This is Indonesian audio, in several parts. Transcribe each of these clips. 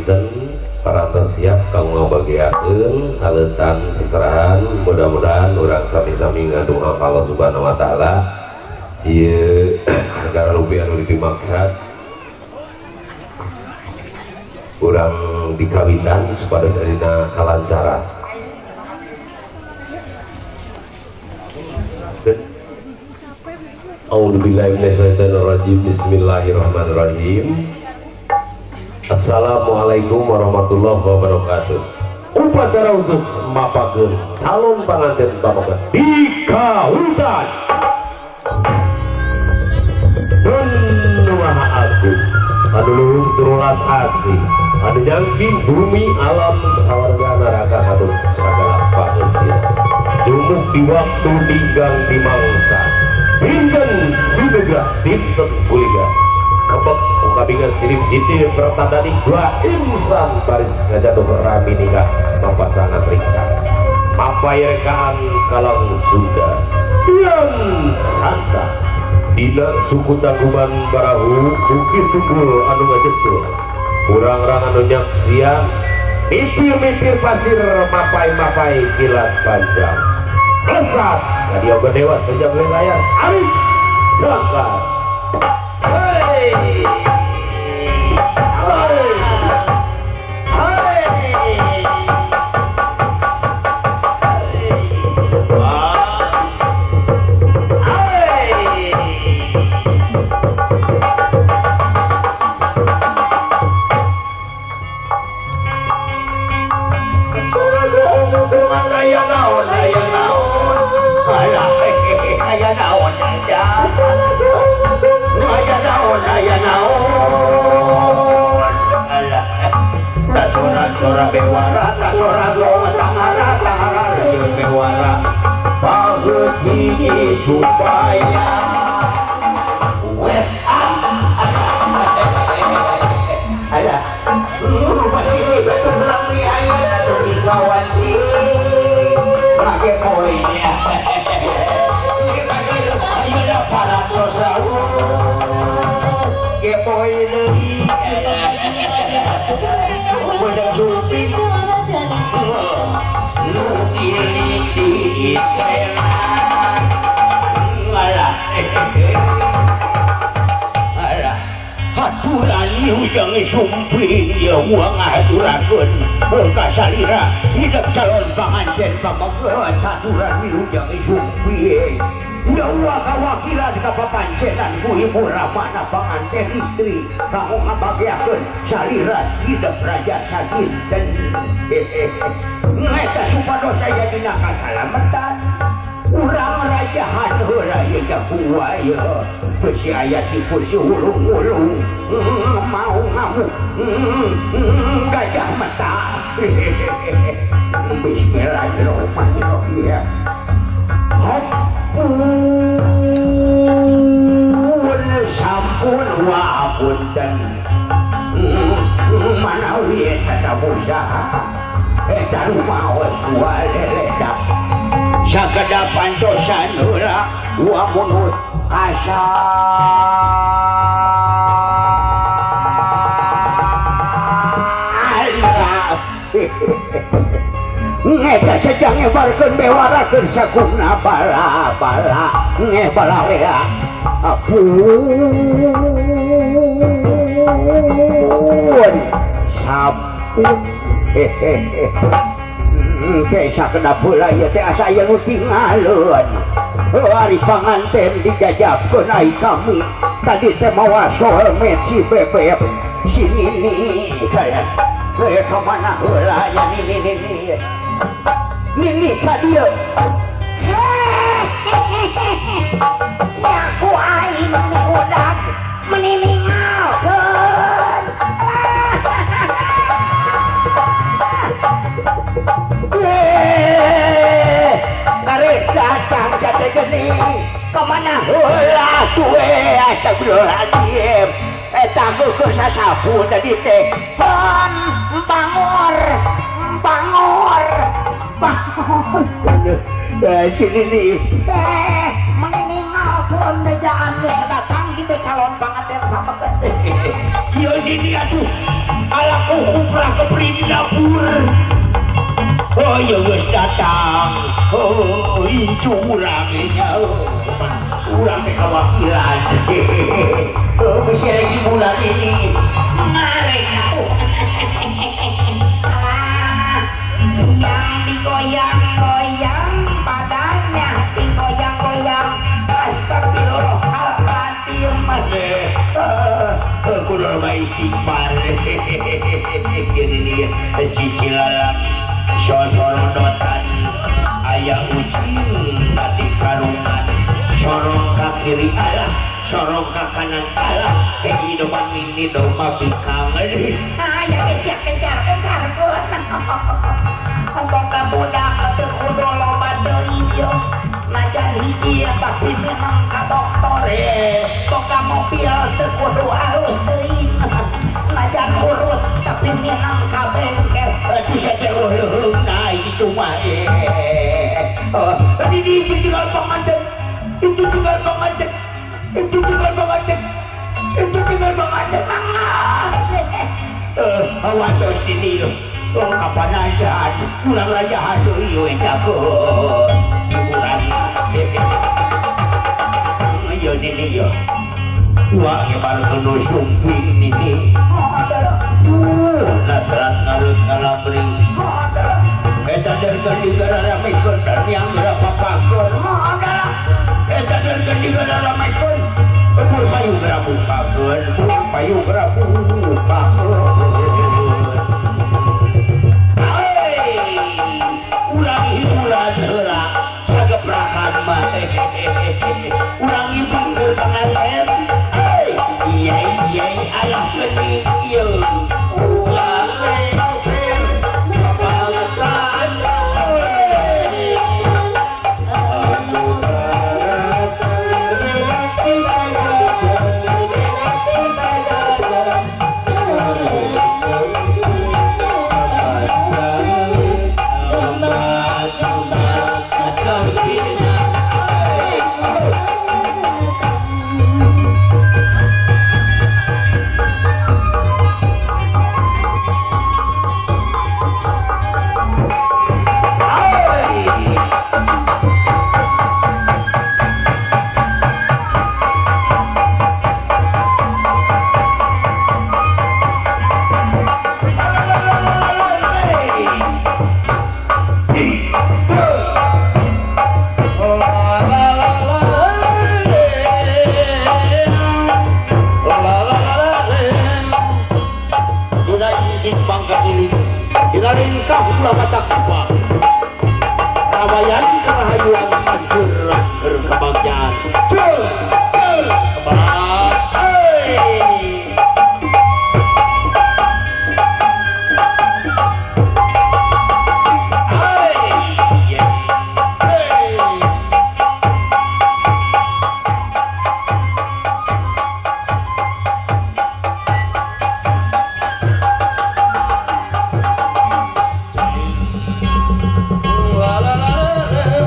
dinten parantos siap kamu ngabagiakeun haletan seserahan mudah-mudahan urang sami-sami ngadongak Allah Subhanahu wa taala ieu segala rupiah nu dimaksud urang dikawitan supaya dina kalancaran. A'udzubillahi minasyaitonirrajim. Bismillahirrahmanirrahim. Assalamualaikum warahmatullahi wabarakatuh. Upacara khusus mapakeun calon panganten bapak dikawutan dan numaha agung anu luhur terulas asih anu nyangking bumi alam sawarga neraka anu sagala paeusin jumuk di waktu dinggang di mangsa dinten sidegah dinten kuliah kebek kabingan sirip sitir pertanda di dua insan baris ngajatuh rami nikah papasangan ringkang papayrekaan kalang Sunda yang santa dina suku Tangkuban Barahu Bukit Tukul anu ngajetul urang-urang anu nyaksian mipir-mipir pasir mapai-mapai kilat panjang lesat kadiogo dewa sejak wilayah arif celaka. Hey! Sora bewara, sora gong tangara bewara, pageti supaya wet ada pasti betul lagi ayat di kawan si pakai poinnya ada para dosa ke poin udah supit lu ini haturan ujang sumping ya uang haturakeun ka salira hidup calon panganten pamageun haturan ujang sumping ya uang kawakilan ka papancenan ku ibu ramana panganten istri kamu ngabagiakeun salira hidup raja sakinten eta supados aya dina kasalamatan urang rajahan heula ye jakua ye besi aya si kursi ulung-ulung mau ngamuk gajah mata bismillahirrahmanirrahim sampun wa punten manawi eta usaha eta rumaos wa leledap sagada pancosan heula wa munut asa ngeta sedang ngebarkeun bewarakeun saguna bala-bala ngebala wea apun sabun kesa kedap heula ieu teh asa aya nu tingalun ari panganten digajabkeun ai kami tadi teh mawa soulmate si bebek si Nini saya ka mana heula ya Nini ka dieu siaku aing meni udak meni ningalkeun karek datang jate geni kemana heula tuwe astagfirullahaladzim eta gugur sasapu tadi teh bangor sini nih meningalkeun dejaan geus datang kitu calon panganten Iya ini atuh ala kupra ke Prindapur. Oh ya geus datang. Oh incu urang nya. Urang teh kawakilan. Oh geus lagi bulan ini. Marek atuh. Yang digoyang-goyang badannya digoyang-goyang. Astagfirullahaladzim. Kudu mah istighfar. Gini nih cicilan sosorodotan aya uji tadi karungan sorong ka kiri alah sorong ka kanan alah kehidupan ini domba bikang Ya geus ya kencar-kencarkeun. Boga budak teu kudu loba teuing yo. Najan hiji tapi memang ka dokter. Boga mobil teu kudu halus teuing. Najan urut tapi memang ka bengkel. aduh saya leuheung nah itu mah ini tinggal panganten itu tinggal panganten itu tinggal panganten itu tinggal panganten awatos diniru oh kapanasan kurang rajahan deui we jago kurang ayo nini yo wah ya baru kudu sumping nini natrat ngarut kalabri eta derkeun di gara ramekeun dan yang berapa pakeun eta derkeun di gara ramekeun pur payu gara bukakeun pur payu gara bukakeun urang hiburan heula sagebrakan mah urang hiburan panganten iya iya alah geuning ieu ulah leser kabangetan Ringkah pula mata kupa Rawayan kerahayuan hancur berkebangsaan Cul kebat la la la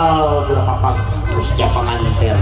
Oh, berapa setiap pengantin.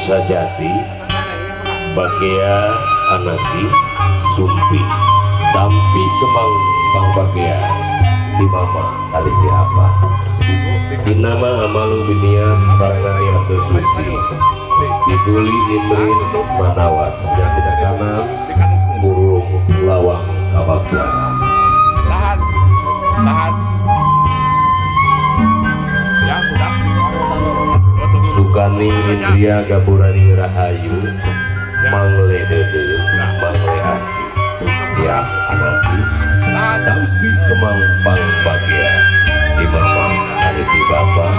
Sajati Bagea Anaki Sumpi Tampi Kemang Bang Bagea di mama kali di apa Dinama Amalu Binian Barangari atau Suci Dibuli Imrin Manawas yang tidak kanan Burung Lawang Kabakya Tahan ya sudah Sukani Indria Gapurani Rahayu Mangle Dede Mangle Asih Ya Anaki Tampi Kemang Bang Bagya di mama kali di bapak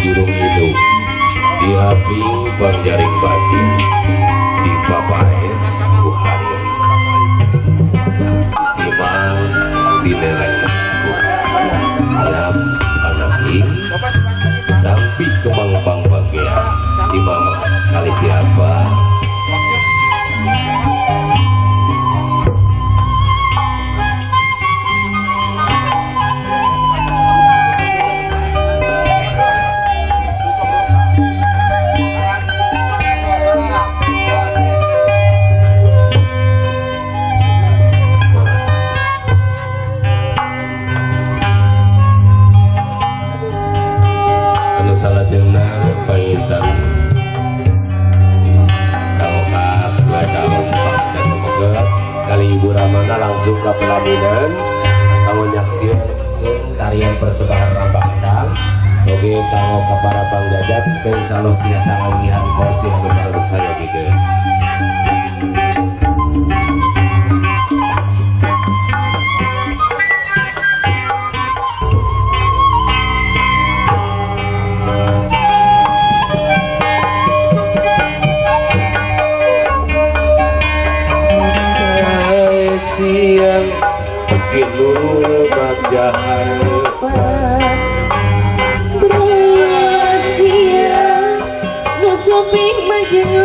Jurung hidup di Habing Bang Jaring Bati di Papais Buhari di Mang di Neleng Yam Anaking Dampi Kemang Bang Bagya di Mama kali mangga langsung ke pelaminan kamu nyaksian tarian persembahan Rambang Endang. Oke, kalau ke para bang jajan insya Allah biasa ngangihan kursi yang benar saya gitu. Siang kinur bagjahan Bersiang nusuping majeng